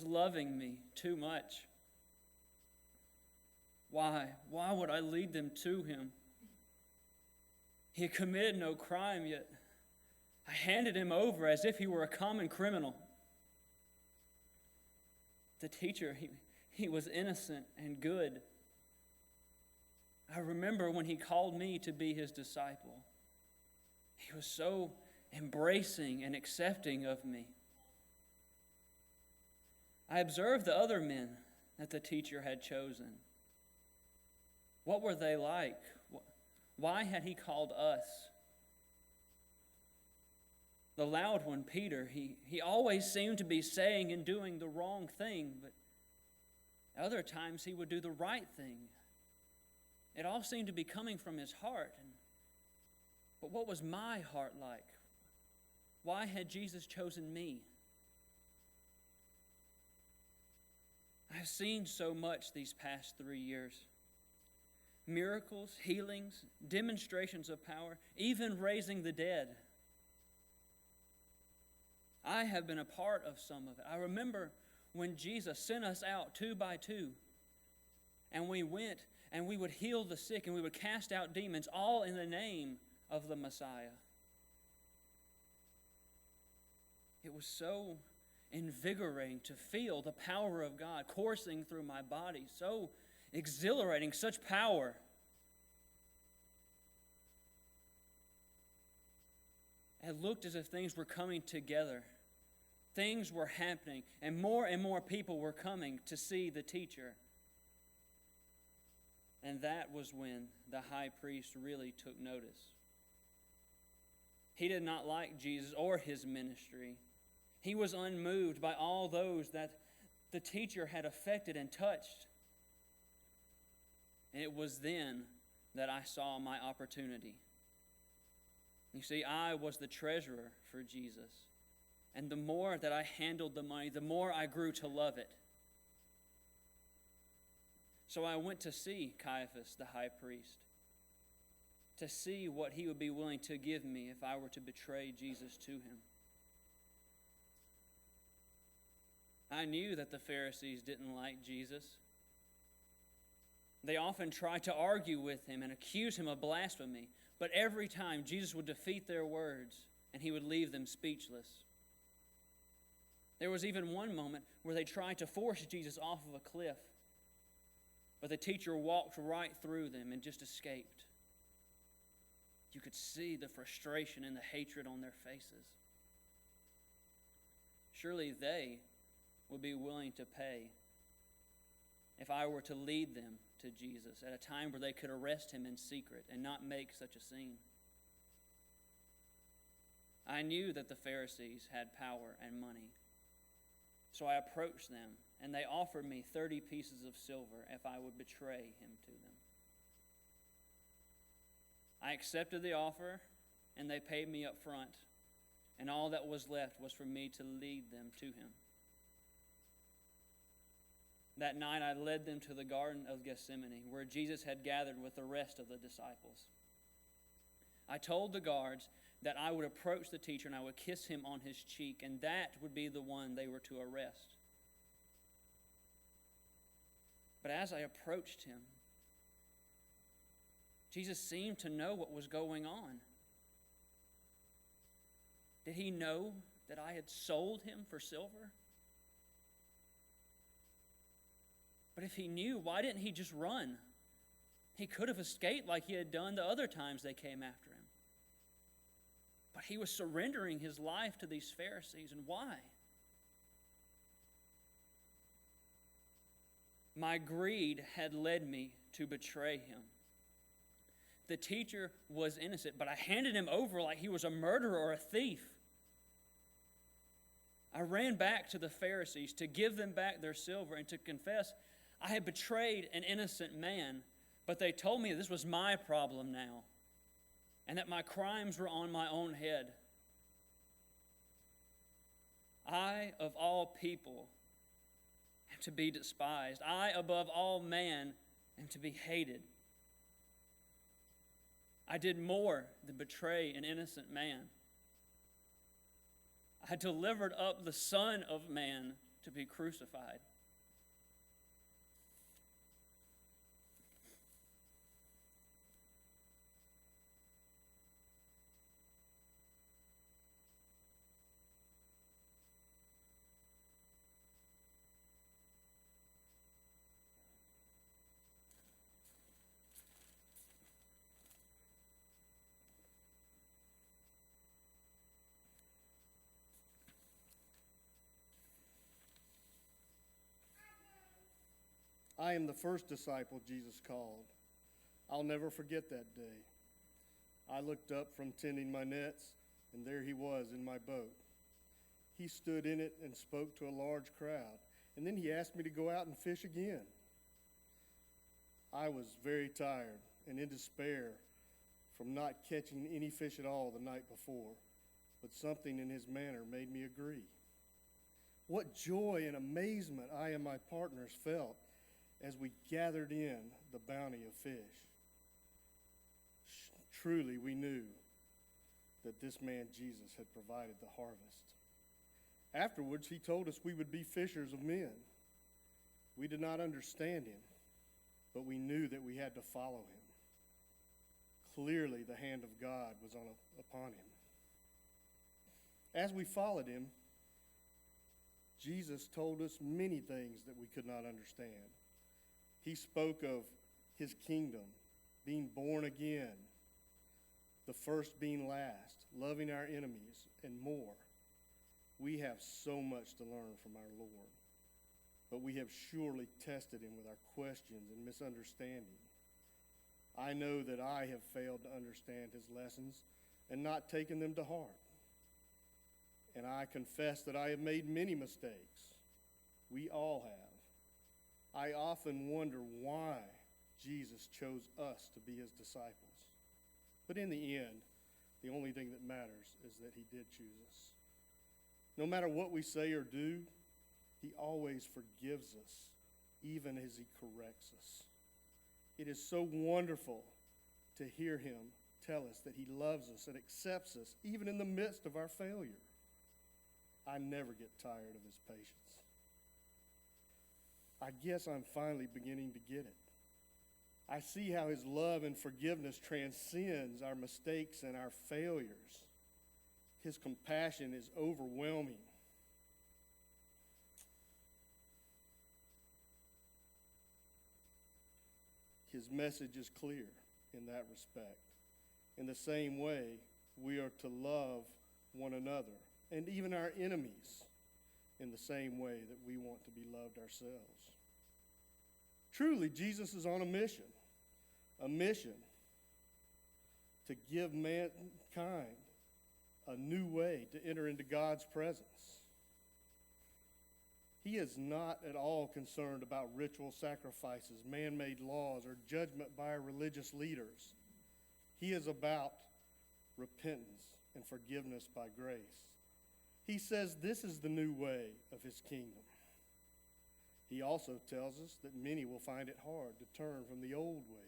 loving me too much. Why? Why would I lead them to him? He had committed no crime, yet I handed him over as if he were a common criminal. The teacher, he was innocent and good. I remember when he called me to be his disciple. He was so embracing and accepting of me. I observed the other men that the teacher had chosen. What were they like? Why had he called us? The loud one, Peter, he always seemed to be saying and doing the wrong thing, but other times he would do the right thing. It all seemed to be coming from his heart. But what was my heart like? Why had Jesus chosen me? I've seen so much these past 3 years. Miracles, healings, demonstrations of power, even raising the dead. I have been a part of some of it. I remember when Jesus sent us out 2 by 2, and we went and we would heal the sick and we would cast out demons, all in the name of the Messiah. It was so invigorating to feel the power of God coursing through my body, so exhilarating, such power. It looked as if things were coming together. Things were happening, and more people were coming to see the teacher. And that was when the high priest really took notice. He did not like Jesus or his ministry. He was unmoved by all those that the teacher had affected and touched. And it was then that I saw my opportunity. You see, I was the treasurer for Jesus. And the more that I handled the money, the more I grew to love it. So I went to see Caiaphas, the high priest, to see what he would be willing to give me if I were to betray Jesus to him. I knew that the Pharisees didn't like Jesus. They often tried to argue with him and accuse him of blasphemy, but every time Jesus would defeat their words and he would leave them speechless. There was even one moment where they tried to force Jesus off of a cliff, but the teacher walked right through them and just escaped. You could see the frustration and the hatred on their faces. Surely they would be willing to pay if I were to lead them to Jesus at a time where they could arrest him in secret and not make such a scene. I knew that the Pharisees had power and money. So I approached them, and they offered me 30 pieces of silver if I would betray him to them. I accepted the offer, and they paid me up front, and all that was left was for me to lead them to him. That night I led them to the Garden of Gethsemane, where Jesus had gathered with the rest of the disciples. I told the guards that I would approach the teacher and I would kiss him on his cheek, and that would be the one they were to arrest. But as I approached him, Jesus seemed to know what was going on. Did he know that I had sold him for silver? But if he knew, why didn't he just run? He could have escaped like he had done the other times they came after him. But he was surrendering his life to these Pharisees. And why? My greed had led me to betray him. The teacher was innocent, but I handed him over like he was a murderer or a thief. I ran back to the Pharisees to give them back their silver and to confess I had betrayed an innocent man, but they told me this was my problem now and that my crimes were on my own head. I, of all people, am to be despised. I, above all man, am to be hated. I did more than betray an innocent man. I delivered up the Son of Man to be crucified. I am the first disciple Jesus called. I'll never forget that day. I looked up from tending my nets, and there he was in my boat. He stood in it and spoke to a large crowd, and then he asked me to go out and fish again. I was very tired and in despair from not catching any fish at all the night before, but something in his manner made me agree. What joy and amazement I and my partners felt as we gathered in the bounty of fish. Truly, we knew that this man Jesus had provided the harvest. Afterwards, he told us we would be fishers of men. We did not understand him, but we knew that we had to follow him. Clearly, the hand of God was upon him. As we followed him, Jesus told us many things that we could not understand. He spoke of his kingdom, being born again, the first being last, loving our enemies, and more. We have so much to learn from our Lord, but we have surely tested him with our questions and misunderstanding. I know that I have failed to understand his lessons and not taken them to heart. And I confess that I have made many mistakes. We all have. I often wonder why Jesus chose us to be his disciples. But in the end, the only thing that matters is that he did choose us. No matter what we say or do, he always forgives us, even as he corrects us. It is so wonderful to hear him tell us that he loves us and accepts us, even in the midst of our failure. I never get tired of his patience. I guess I'm finally beginning to get it. I see how his love and forgiveness transcends our mistakes and our failures. His compassion is overwhelming. His message is clear in that respect. In the same way, we are to love one another and even our enemies in the same way that we want to be loved ourselves. Truly, Jesus is on a mission to give mankind a new way to enter into God's presence. He is not at all concerned about ritual sacrifices, man-made laws, or judgment by our religious leaders. He is about repentance and forgiveness by grace. He says this is the new way of his kingdom. He also tells us that many will find it hard to turn from the old ways.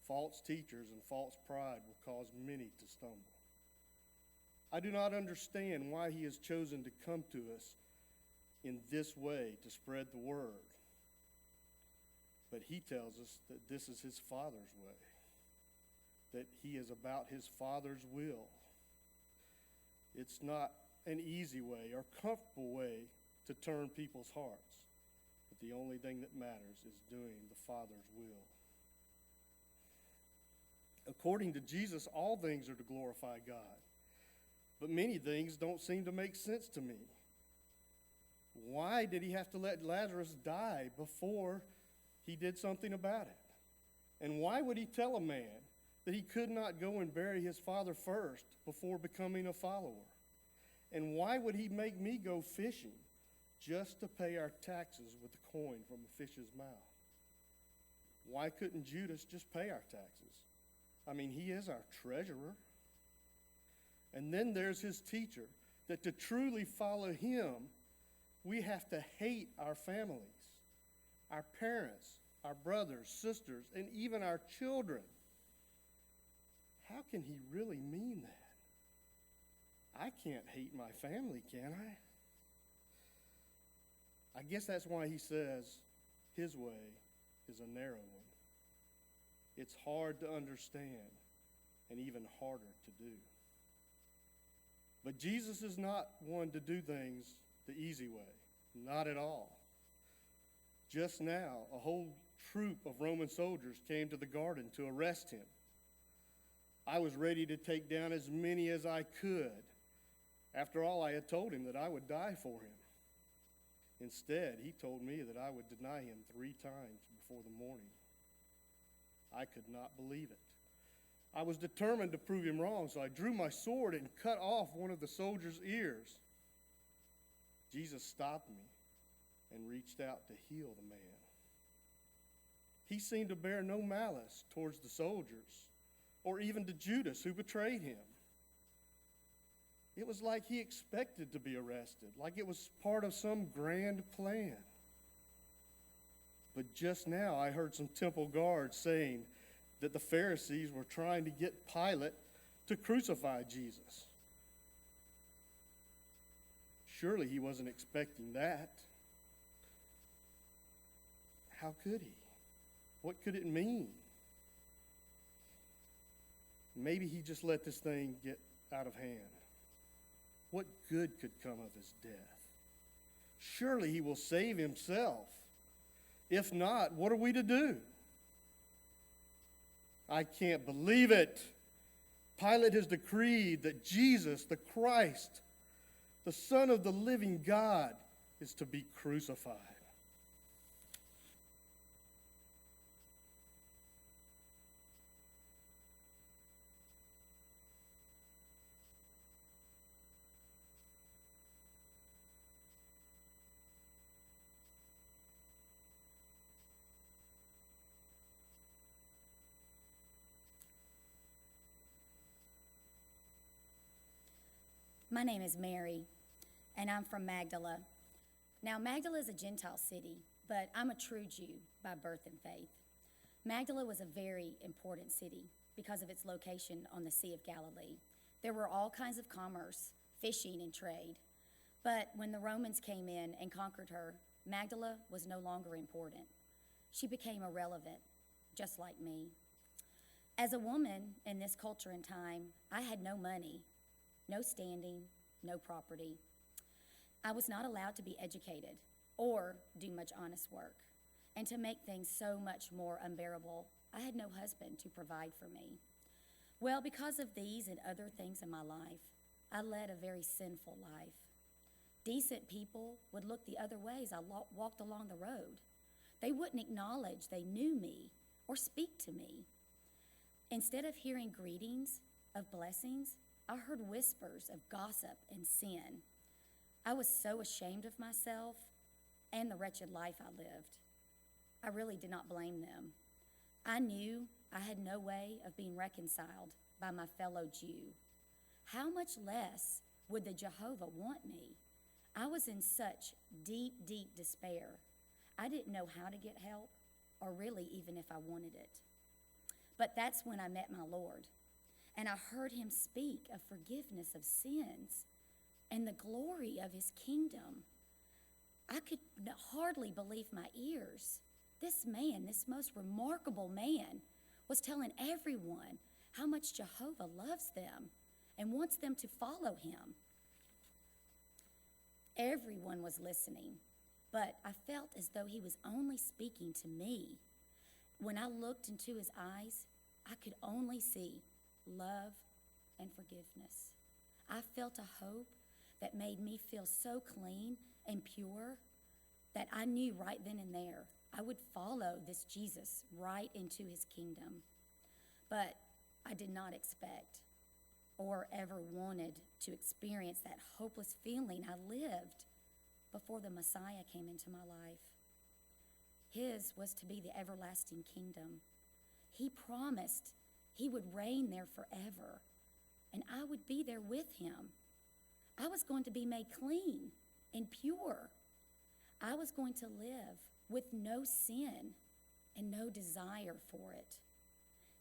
False teachers and false pride will cause many to stumble. I do not understand why he has chosen to come to us in this way to spread the word. But he tells us that this is his Father's way, that he is about his Father's will. It's not an easy way or comfortable way to turn people's hearts, but the only thing that matters is doing the Father's will. According to Jesus, all things are to glorify God, but many things don't seem to make sense to me. Why did he have to let Lazarus die before he did something about it? And why would he tell a man that he could not go and bury his father first before becoming a follower? And why would he make me go fishing just to pay our taxes with the coin from a fish's mouth? Why couldn't Judas just pay our taxes? I mean, he is our treasurer. And then there's his teacher, that to truly follow him, we have to hate our families, our parents, our brothers, sisters, and even our children. How can he really mean that? I can't hate my family, can I? I guess that's why he says his way is a narrow one. It's hard to understand and even harder to do. But Jesus is not one to do things the easy way. Not at all. Just now, a whole troop of Roman soldiers came to the garden to arrest him. I was ready to take down as many as I could. After all, I had told him that I would die for him. Instead, he told me that I would deny him 3 times before the morning. I could not believe it. I was determined to prove him wrong, so I drew my sword and cut off one of the soldier's ears. Jesus stopped me and reached out to heal the man. He seemed to bear no malice towards the soldiers or even to Judas, who betrayed him. It was like he expected to be arrested, like it was part of some grand plan. But just now I heard some temple guards saying that the Pharisees were trying to get Pilate to crucify Jesus. Surely he wasn't expecting that. How could he? What could it mean? Maybe he just let this thing get out of hand. What good could come of his death? Surely he will save himself. If not, what are we to do? I can't believe it. Pilate has decreed that Jesus, the Christ, the Son of the living God, is to be crucified. My name is Mary, and I'm from Magdala. Now, Magdala is a Gentile city, but I'm a true Jew by birth and faith. Magdala was a very important city because of its location on the Sea of Galilee. There were all kinds of commerce, fishing, and trade. But when the Romans came in and conquered her, Magdala was no longer important. She became irrelevant, just like me. As a woman in this culture and time, I had no money, no standing, no property. I was not allowed to be educated or do much honest work. And to make things so much more unbearable, I had no husband to provide for me. Well, because of these and other things in my life, I led a very sinful life. Decent people would look the other way as I walked along the road. They wouldn't acknowledge they knew me or speak to me. Instead of hearing greetings of blessings, I heard whispers of gossip and sin. I was so ashamed of myself and the wretched life I lived. I really did not blame them. I knew I had no way of being reconciled by my fellow Jew. How much less would the Jehovah want me? I was in such deep, deep despair. I didn't know how to get help or really even if I wanted it. But that's when I met my Lord. And I heard him speak of forgiveness of sins and the glory of his kingdom. I could hardly believe my ears. This man, this most remarkable man, was telling everyone how much Jehovah loves them and wants them to follow him. Everyone was listening, but I felt as though he was only speaking to me. When I looked into his eyes, I could only see love and forgiveness. I felt a hope that made me feel so clean and pure that I knew right then and there I would follow this Jesus right into his kingdom. But I did not expect or ever wanted to experience that hopeless feeling I lived before the Messiah came into my life. His was to be the everlasting kingdom. He promised he would reign there forever, and I would be there with him. I was going to be made clean and pure. I was going to live with no sin and no desire for it.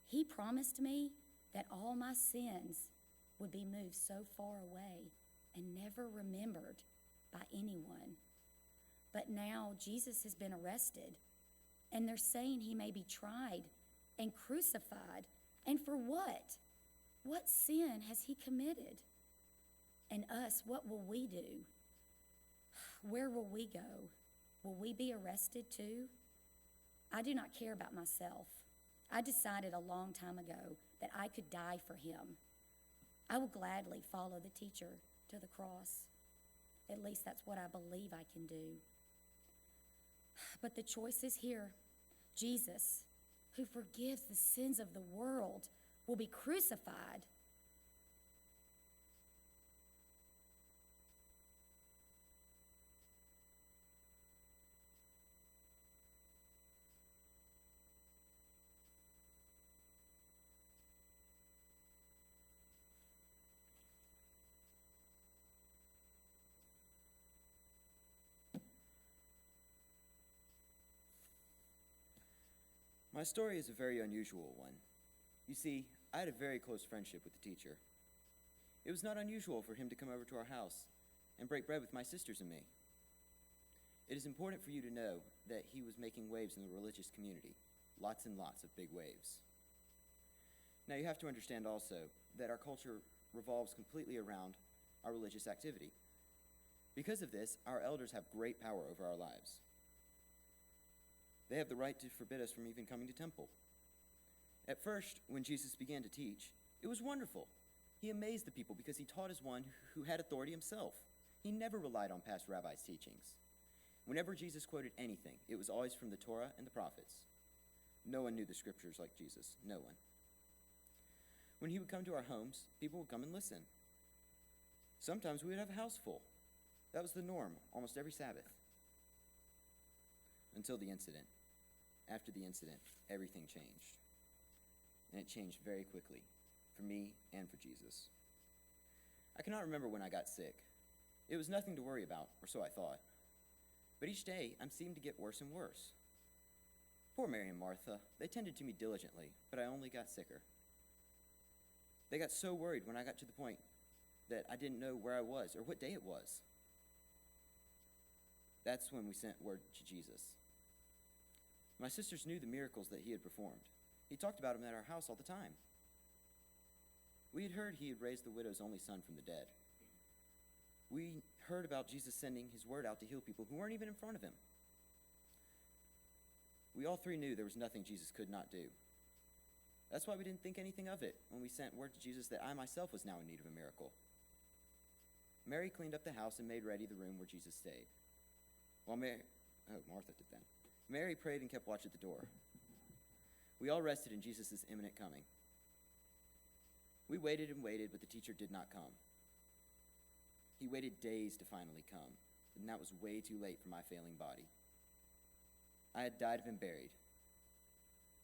He promised me that all my sins would be moved so far away and never remembered by anyone. But now Jesus has been arrested, and they're saying he may be tried and crucified. And for what? What sin has he committed? And us, what will we do? Where will we go? Will we be arrested too? I do not care about myself. I decided a long time ago that I could die for him. I will gladly follow the teacher to the cross. At least that's what I believe I can do. But the choice is here. Jesus, who forgives the sins of the world, will be crucified. My story is a very unusual one. You see, I had a very close friendship with the teacher. It was not unusual for him to come over to our house and break bread with my sisters and me. It is important for you to know that he was making waves in the religious community, lots and lots of big waves. Now you have to understand also that our culture revolves completely around our religious activity. Because of this, our elders have great power over our lives. They have the right to forbid us from even coming to temple. At first, when Jesus began to teach, it was wonderful. He amazed the people because he taught as one who had authority himself. He never relied on past rabbis' teachings. Whenever Jesus quoted anything, it was always from the Torah and the prophets. No one knew the scriptures like Jesus, no one. When he would come to our homes, people would come and listen. Sometimes we would have a house full. That was the norm almost every Sabbath. Until the incident. After the incident, everything changed. And it changed very quickly, for me and for Jesus. I cannot remember when I got sick. It was nothing to worry about, or so I thought. But each day, I seemed to get worse and worse. Poor Mary and Martha, they tended to me diligently, but I only got sicker. They got so worried when I got to the point that I didn't know where I was or what day it was. That's when we sent word to Jesus. My sisters knew the miracles that he had performed. He talked about them at our house all the time. We had heard he had raised the widow's only son from the dead. We heard about Jesus sending his word out to heal people who weren't even in front of him. We all three knew there was nothing Jesus could not do. That's why we didn't think anything of it when we sent word to Jesus that I myself was now in need of a miracle. Mary cleaned up the house and made ready the room where Jesus stayed. Martha did that. Mary prayed and kept watch at the door. We all rested in Jesus' imminent coming. We waited and waited, but the teacher did not come. He waited days to finally come, and that was way too late for my failing body. I had died and been buried.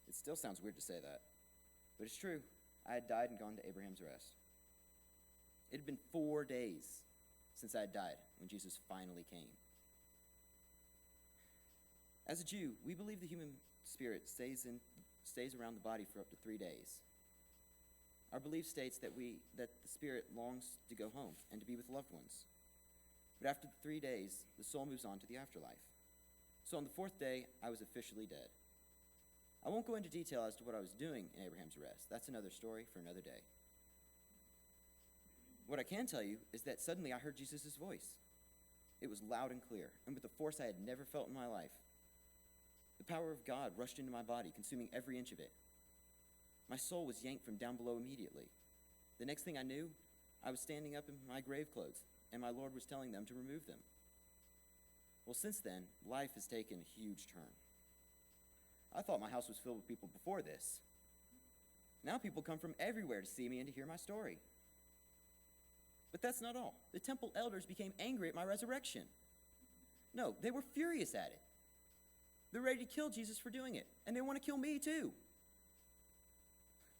It still sounds weird to say that, but it's true. I had died and gone to Abraham's rest. It had been 4 days since I had died when Jesus finally came. As a Jew, we believe the human spirit stays around the body for up to 3 days. Our belief states that the spirit longs to go home and to be with loved ones. But after the 3 days, the soul moves on to the afterlife. So on the 4th day, I was officially dead. I won't go into detail as to what I was doing in Abraham's rest. That's another story for another day. What I can tell you is that suddenly I heard Jesus' voice. It was loud and clear, and with a force I had never felt in my life. The power of God rushed into my body, consuming every inch of it. My soul was yanked from down below immediately. The next thing I knew, I was standing up in my grave clothes, and my Lord was telling them to remove them. Well, since then, life has taken a huge turn. I thought my house was filled with people before this. Now people come from everywhere to see me and to hear my story. But that's not all. The temple elders became angry at my resurrection. No, they were furious at it. They're ready to kill Jesus for doing it, and they want to kill me too.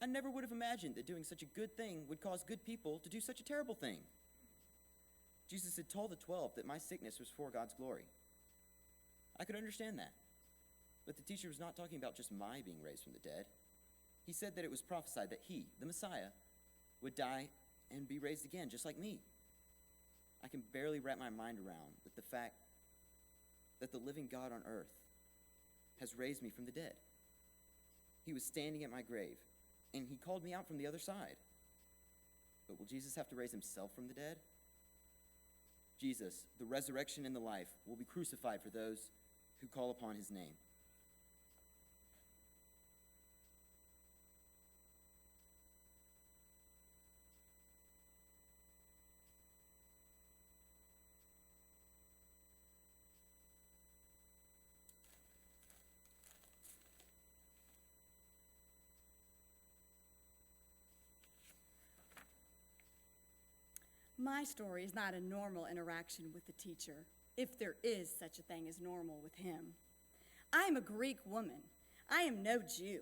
I never would have imagined that doing such a good thing would cause good people to do such a terrible thing. Jesus had told the 12 that my sickness was for God's glory. I could understand that. But the teacher was not talking about just my being raised from the dead. He said that it was prophesied that he, the Messiah, would die and be raised again, just like me. I can barely wrap my mind around the fact that the living God on earth has raised me from the dead. He was standing at my grave, and he called me out from the other side. But will Jesus have to raise himself from the dead? Jesus, the resurrection and the life, will be crucified for those who call upon his name. My story is not a normal interaction with the teacher, if there is such a thing as normal with him. I am a Greek woman. I am no Jew,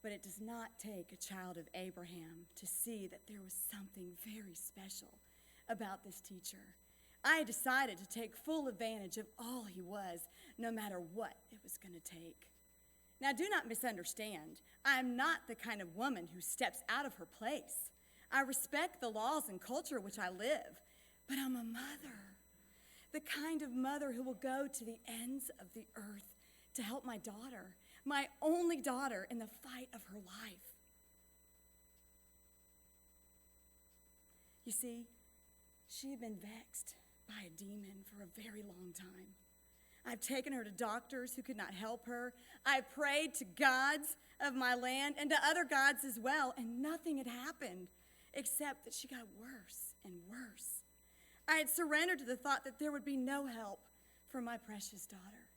but it does not take a child of Abraham to see that there was something very special about this teacher. I had decided to take full advantage of all he was, no matter what it was going to take. Now, do not misunderstand. I am not the kind of woman who steps out of her place. I respect the laws and culture which I live, but I'm a mother, the kind of mother who will go to the ends of the earth to help my daughter, my only daughter, in the fight of her life. You see, she had been vexed by a demon for a very long time. I've taken her to doctors who could not help her. I prayed to gods of my land and to other gods as well, and nothing had happened, except that she got worse and worse. I had surrendered to the thought that there would be no help for my precious daughter.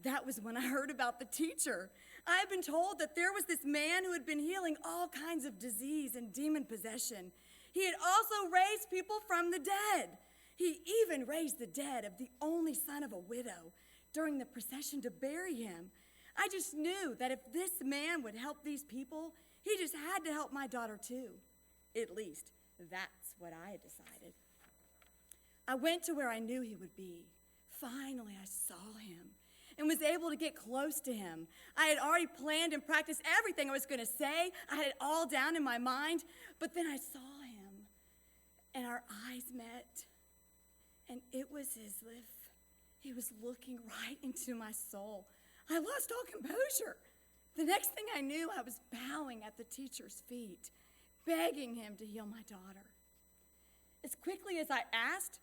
That was when I heard about the teacher. I had been told that there was this man who had been healing all kinds of disease and demon possession. He had also raised people from the dead. He even raised the dead of the only son of a widow during the procession to bury him. I just knew that if this man would help these people, he just had to help my daughter too. At least, that's what I had decided. I went to where I knew he would be. Finally, I saw him and was able to get close to him. I had already planned and practiced everything I was going to say. I had it all down in my mind. But then I saw him, and our eyes met, and it was as if he was looking right into my soul. I lost all composure. The next thing I knew, I was bowing at the teacher's feet, begging him to heal my daughter. As quickly as I asked,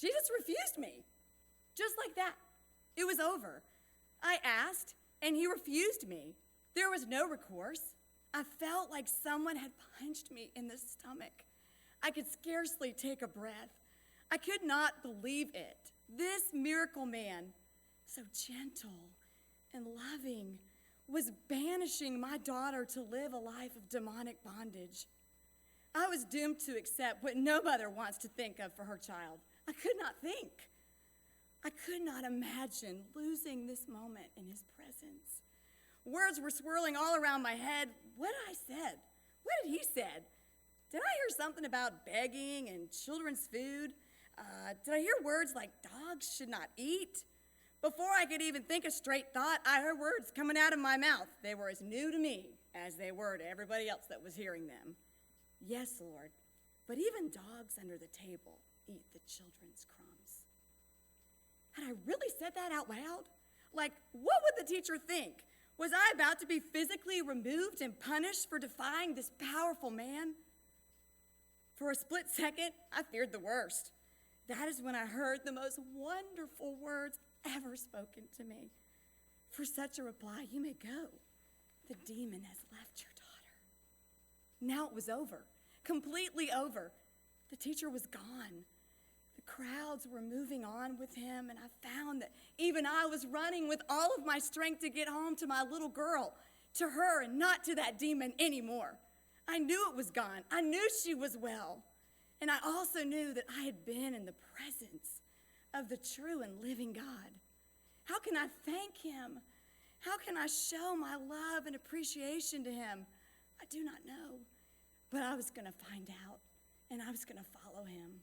Jesus refused me. Just like that. It was over. I asked, and he refused me. There was no recourse. I felt like someone had punched me in the stomach. I could scarcely take a breath. I could not believe it. This miracle man, so gentle and loving, was banishing my daughter to live a life of demonic bondage. I was doomed to accept what no mother wants to think of for her child. I could not think. I could not imagine losing this moment in his presence. Words were swirling all around my head. What I said? What had he said? Did I hear something about begging and children's food? Did I hear words like dogs should not eat? Before I could even think a straight thought, I heard words coming out of my mouth. They were as new to me as they were to everybody else that was hearing them. Yes, Lord, but even dogs under the table eat the children's crumbs. Had I really said that out loud? Like, what would the teacher think? Was I about to be physically removed and punished for defying this powerful man? For a split second, I feared the worst. That is when I heard the most wonderful words ever spoken to me. For such a reply, you may go. The demon has left your daughter. Now it was over, completely over. The teacher was gone. The crowds were moving on with him, and I found that even I was running with all of my strength to get home to my little girl, to her and not to that demon anymore. I knew it was gone. I knew she was well. And I also knew that I had been in the presence of the true and living God. How can I thank him? How can I show my love and appreciation to him? I do not know, but I was going to find out, and I was going to follow him.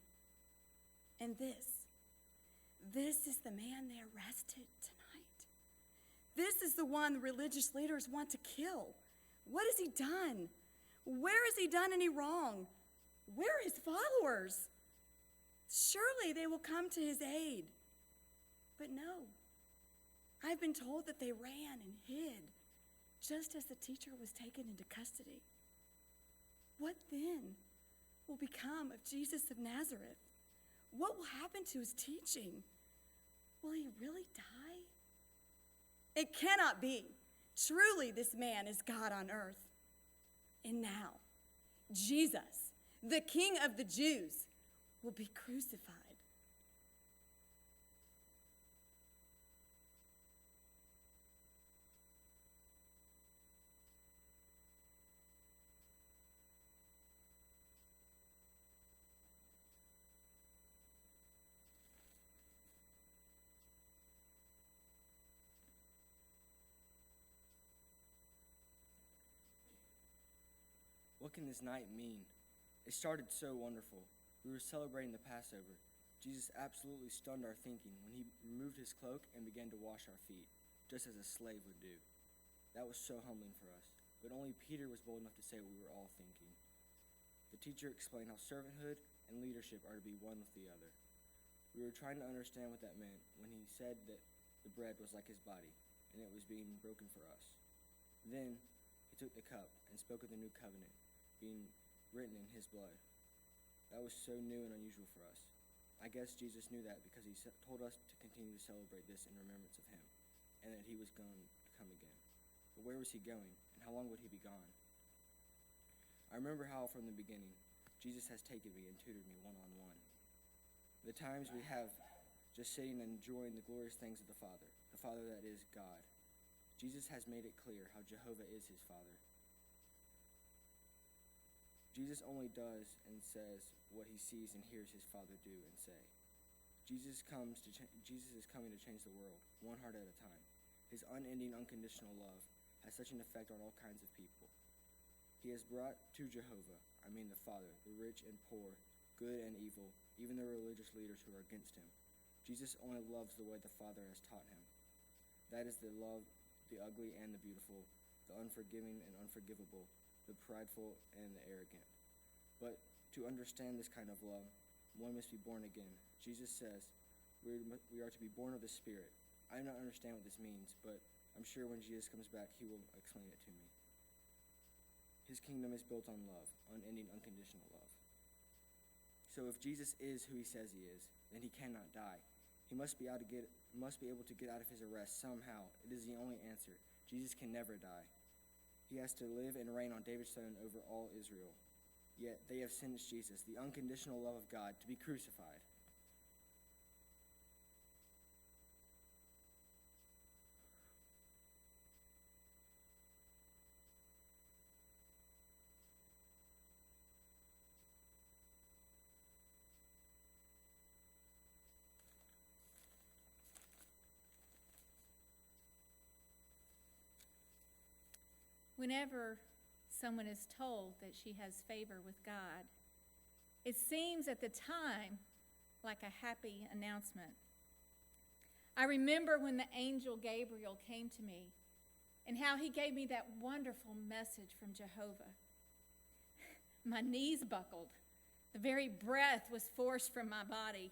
And this is the man they arrested tonight. This is the one the religious leaders want to kill. What has he done? Where has he done any wrong? Where are his followers? Surely they will come to his aid. But no, I've been told that they ran and hid just as the teacher was taken into custody. What then will become of Jesus of Nazareth? What will happen to his teaching? Will he really die? It cannot be. Truly, this man is God on earth. And now, Jesus, the King of the Jews, will be crucified. What can this night mean? It started so wonderful. We were celebrating the Passover. Jesus absolutely stunned our thinking when he removed his cloak and began to wash our feet, just as a slave would do. That was so humbling for us, but only Peter was bold enough to say what we were all thinking. The teacher explained how servanthood and leadership are to be one with the other. We were trying to understand what that meant when he said that the bread was like his body, and it was being broken for us. Then he took the cup and spoke of the new covenant, being written in his blood. That was so new and unusual for us. I guess Jesus knew that because he told us to continue to celebrate this in remembrance of him, and that he was going to come again. But where was he going, and how long would he be gone? I remember how from the beginning, Jesus has taken me and tutored me one-on-one. The times we have just sitting and enjoying the glorious things of the Father that is God. Jesus has made it clear how Jehovah is his Father. Jesus only does and says what he sees and hears his Father do and say. Jesus is coming to change the world, one heart at a time. His unending, unconditional love has such an effect on all kinds of people. He has brought to Jehovah, the Father, the rich and poor, good and evil, even the religious leaders who are against him. Jesus only loves the way the Father has taught him. That is the love, the ugly and the beautiful, the unforgiving and unforgivable, the prideful and the arrogant. But to understand this kind of love, one must be born again. Jesus says we are to be born of the Spirit. I do not understand what this means, but I'm sure when Jesus comes back, he will explain it to me. His kingdom is built on love, unending, unconditional love. So if Jesus is who he says he is, then he cannot die. He must be able to get out of his arrest somehow. It is the only answer. Jesus can never die. He has to live and reign on David's throne over all Israel. Yet they have sentenced Jesus, the unconditional love of God, to be crucified. Whenever someone is told that she has favor with God, it seems at the time like a happy announcement. I remember when the angel Gabriel came to me and how he gave me that wonderful message from Jehovah. My knees buckled. The very breath was forced from my body.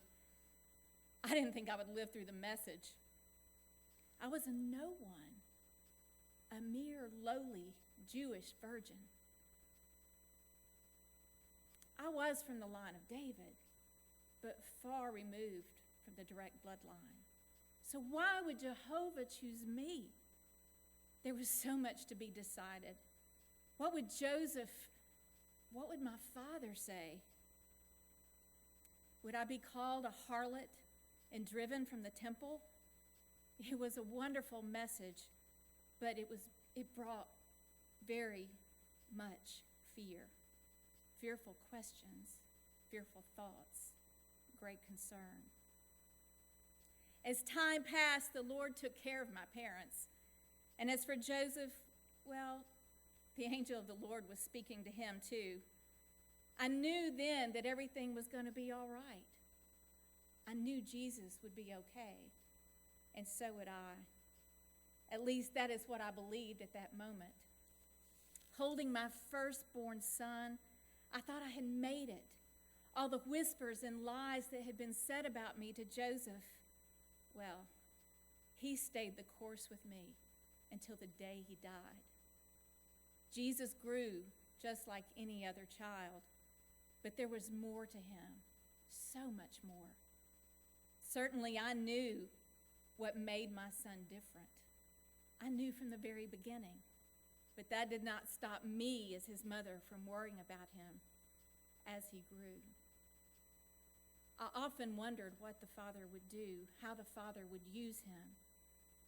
I didn't think I would live through the message. I was a no one, a mere lowly Jewish virgin. I was from the line of David, but far removed from the direct bloodline. So why would Jehovah choose me? There was so much to be decided. What would my father say? Would I be called a harlot and driven from the temple? It was a wonderful message, but it brought very much fear, fearful questions, fearful thoughts, great concern. As time passed, the Lord took care of my parents. And as for Joseph, well, the angel of the Lord was speaking to him too. I knew then that everything was going to be all right. I knew Jesus would be okay, and so would I. At least that is what I believed at that moment. Holding my firstborn son, I thought I had made it. All the whispers and lies that had been said about me to Joseph, well, he stayed the course with me until the day he died. Jesus grew just like any other child, but there was more to him, so much more. Certainly, I knew what made my son different. I knew from the very beginning, but that did not stop me as his mother from worrying about him as he grew. I often wondered what the Father would do, how the Father would use him.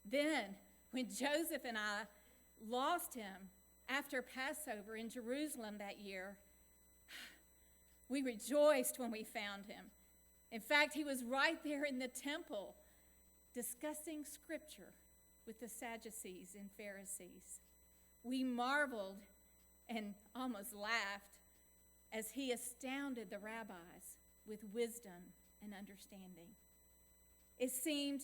Then, when Joseph and I lost him after Passover in Jerusalem that year, we rejoiced when we found him. In fact, he was right there in the temple discussing Scripture with the Sadducees and Pharisees. We marveled and almost laughed as he astounded the rabbis with wisdom and understanding. It seemed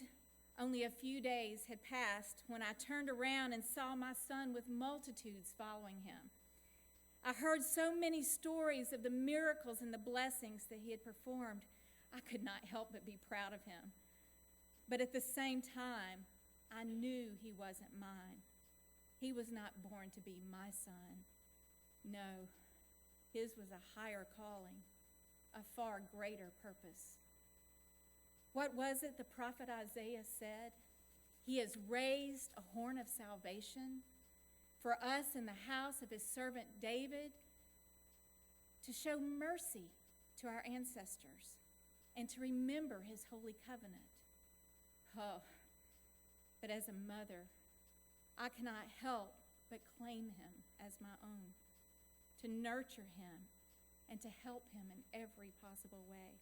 only a few days had passed when I turned around and saw my son with multitudes following him. I heard so many stories of the miracles and the blessings that he had performed. I could not help but be proud of him. But at the same time, I knew he wasn't mine. He was not born to be my son. No, his was a higher calling, a far greater purpose. What was it the prophet Isaiah said? He has raised a horn of salvation for us in the house of his servant David to show mercy to our ancestors and to remember his holy covenant. Oh, but as a mother, I cannot help but claim him as my own, to nurture him and to help him in every possible way.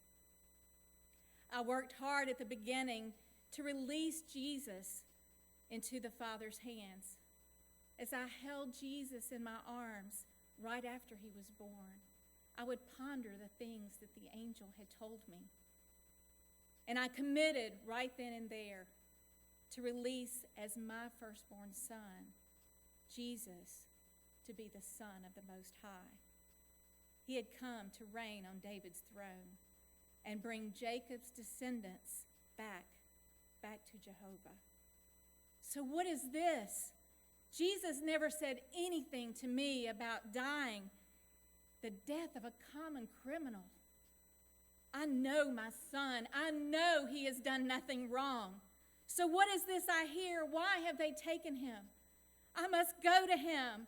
I worked hard at the beginning to release Jesus into the Father's hands. As I held Jesus in my arms right after he was born, I would ponder the things that the angel had told me. And I committed right then and there to release as my firstborn son, Jesus, to be the Son of the Most High. He had come to reign on David's throne and bring Jacob's descendants back to Jehovah. So what is this? Jesus never said anything to me about dying the death of a common criminal. I know my son. I know he has done nothing wrong. So what is this I hear? Why have they taken him? I must go to him.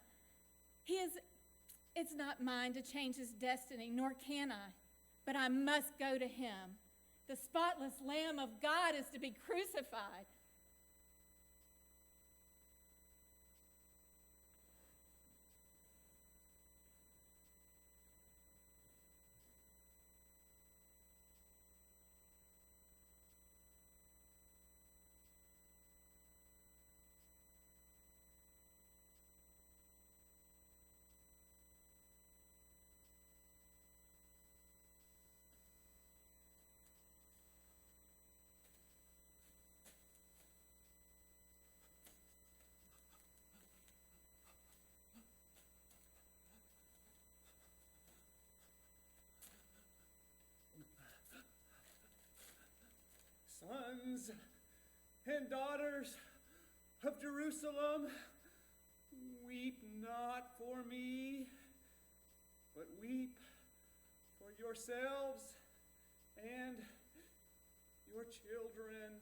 It's not mine to change his destiny, nor can I, but I must go to him. The spotless Lamb of God is to be crucified. Sons and daughters of Jerusalem, weep not for me, but weep for yourselves and your children.